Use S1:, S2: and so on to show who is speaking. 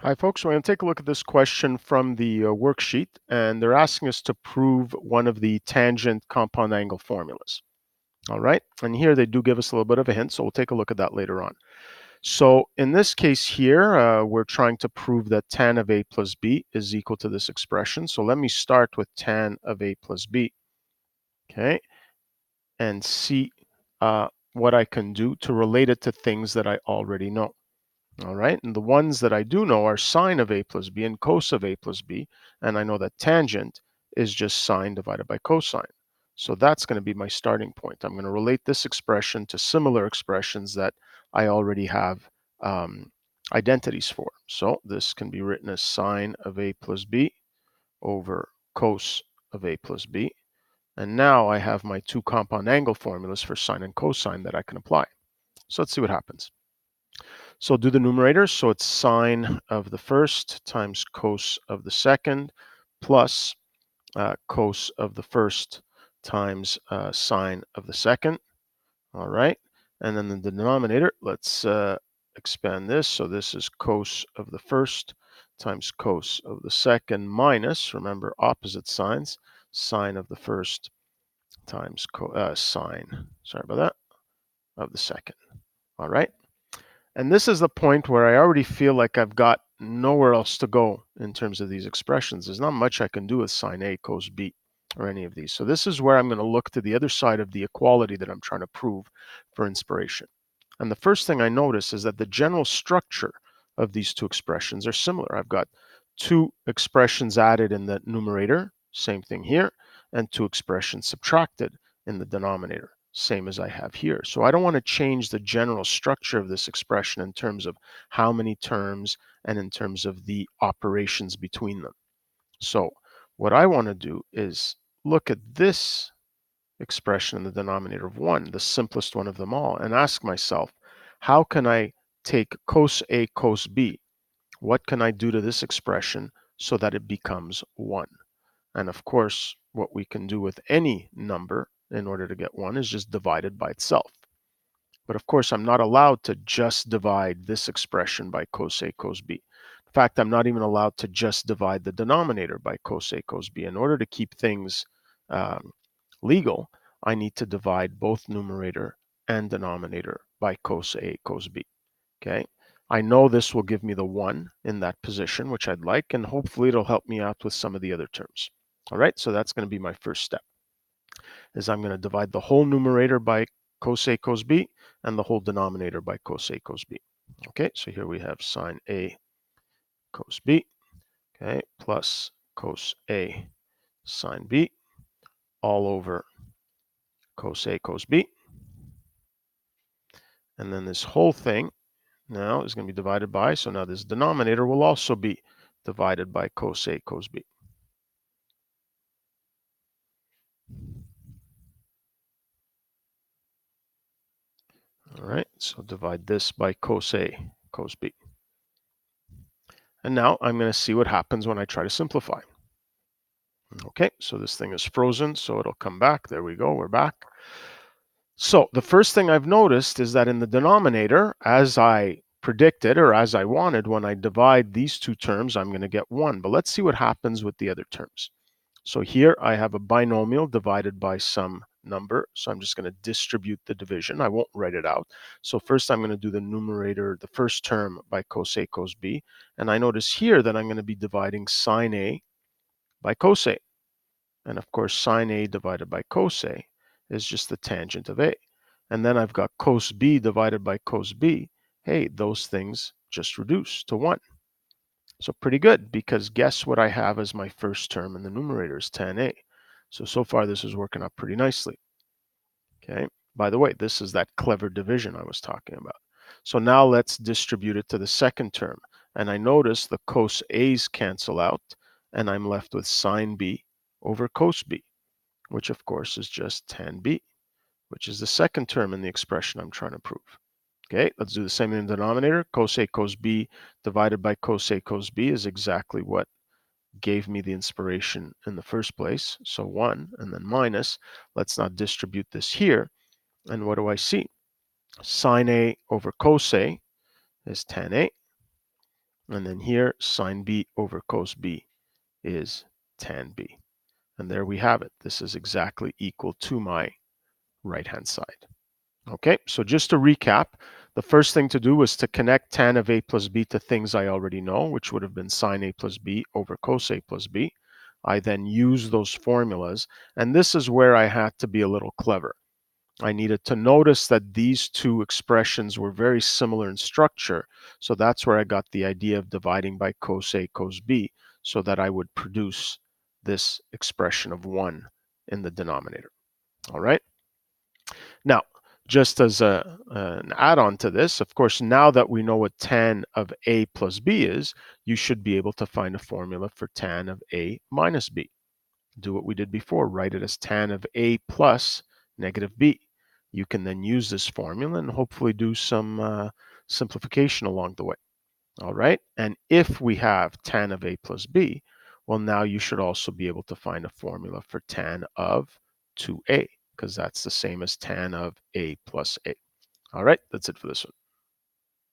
S1: Hi folks, we're going to take a look at this question from the worksheet, and they're asking us to prove one of the tangent compound angle formulas. All right, and here they do give us a little bit of a hint, so we'll take a look at that later on. So in this case here, we're trying to prove that tan of a plus b is equal to this expression. So let me start with tan of a plus b, okay, and see what I can do to relate it to things that I already know. All right, and the ones that I do know are sine of a plus b and cos of a plus b, and I know that tangent is just sine divided by cosine. So that's going to be my starting point. I'm going to relate this expression to similar expressions that I already have identities for. So this can be written as sine of a plus b over cos of a plus b. And now I have my two compound angle formulas for sine and cosine that I can apply. So let's see what happens. So I'll do the numerators. So it's sine of the first times cos of the second plus cos of the first times sine of the second. All right. And then the denominator, let's expand this. So this is cos of the first times cos of the second minus, remember, opposite signs, sine of the first times sine, sorry about that, of the second. All right. And this is the point where I already feel like I've got nowhere else to go in terms of these expressions. There's not much I can do with sine A cos B or any of these. So this is where I'm going to look to the other side of the equality that I'm trying to prove for inspiration. And the first thing I notice is that the general structure of these two expressions are similar. I've got two expressions added in the numerator, same thing here, and two expressions subtracted in the denominator, same as I have here. So I don't want to change the general structure of this expression in terms of how many terms and in terms of the operations between them. So what I want to do is look at this expression in the denominator of 1, the simplest one of them all, and ask myself, how can I take cos A cos B? What can I do to this expression so that it becomes 1? And of course, what we can do with any number in order to get 1 is just divide it by itself. But of course, I'm not allowed to just divide this expression by cos A cos B. In fact, I'm not even allowed to just divide the denominator by cos A cos B. In order to keep things legal, I need to divide both numerator and denominator by cos A cos B. Okay, I know this will give me the 1 in that position, which I'd like, and hopefully it'll help me out with some of the other terms. All right, so that's going to be my first step, is I'm going to divide the whole numerator by cos A cos B and the whole denominator by cos A cos B. Okay, so here we have sine A cos B, okay, plus cos A sine B all over cos A cos B. And then this whole thing now is going to be divided by, so now this denominator will also be divided by cos A cos B. All right, so divide this by cos A cos B. And now I'm going to see what happens when I try to simplify. Okay, so this thing is frozen, so it'll come back. There we go, we're back. So the first thing I've noticed is that in the denominator, as I predicted or as I wanted, when I divide these two terms, I'm going to get 1. But let's see what happens with the other terms. So here I have a binomial divided by some number. So I'm just going to distribute the division. I won't write it out. So first I'm going to do the numerator, the first term, by cos A cos B. And I notice here that I'm going to be dividing sine A by cos A. And of course, sine A divided by cos A is just the tangent of A. And then I've got cos B divided by cos B. Hey, those things just reduce to 1. So pretty good, because guess what I have as my first term in the numerator is tan A. So far this is working out pretty nicely. Okay. By the way, this is that clever division I was talking about. So now let's distribute it to the second term. And I notice the cos A's cancel out, and I'm left with sine B over cos B, which of course is just tan B, which is the second term in the expression I'm trying to prove. Okay, let's do the same in the denominator. Cos A cos B divided by cos A cos B is exactly what gave me the inspiration in the first place. So 1 and then minus. Let's not distribute this here. And what do I see? Sine A over cos A is tan A. And then here, sine B over cos B is tan B. And there we have it. This is exactly equal to my right-hand side. Okay, so just to recap, the first thing to do was to connect tan of A plus B to things I already know, which would have been sine A plus B over cos A plus B. I then used those formulas, and this is where I had to be a little clever. I needed to notice that these two expressions were very similar in structure, so that's where I got the idea of dividing by cos A cos B, so that I would produce this expression of 1 in the denominator. All right? Now, just as an add-on to this, of course, now that we know what tan of A plus B is, you should be able to find a formula for tan of A minus B. Do what we did before, write it as tan of A plus negative B. You can then use this formula and hopefully do some simplification along the way. All right, and if we have tan of A plus B, well, now you should also be able to find a formula for tan of 2A, because that's the same as tan of A plus A. All right, that's it for this one.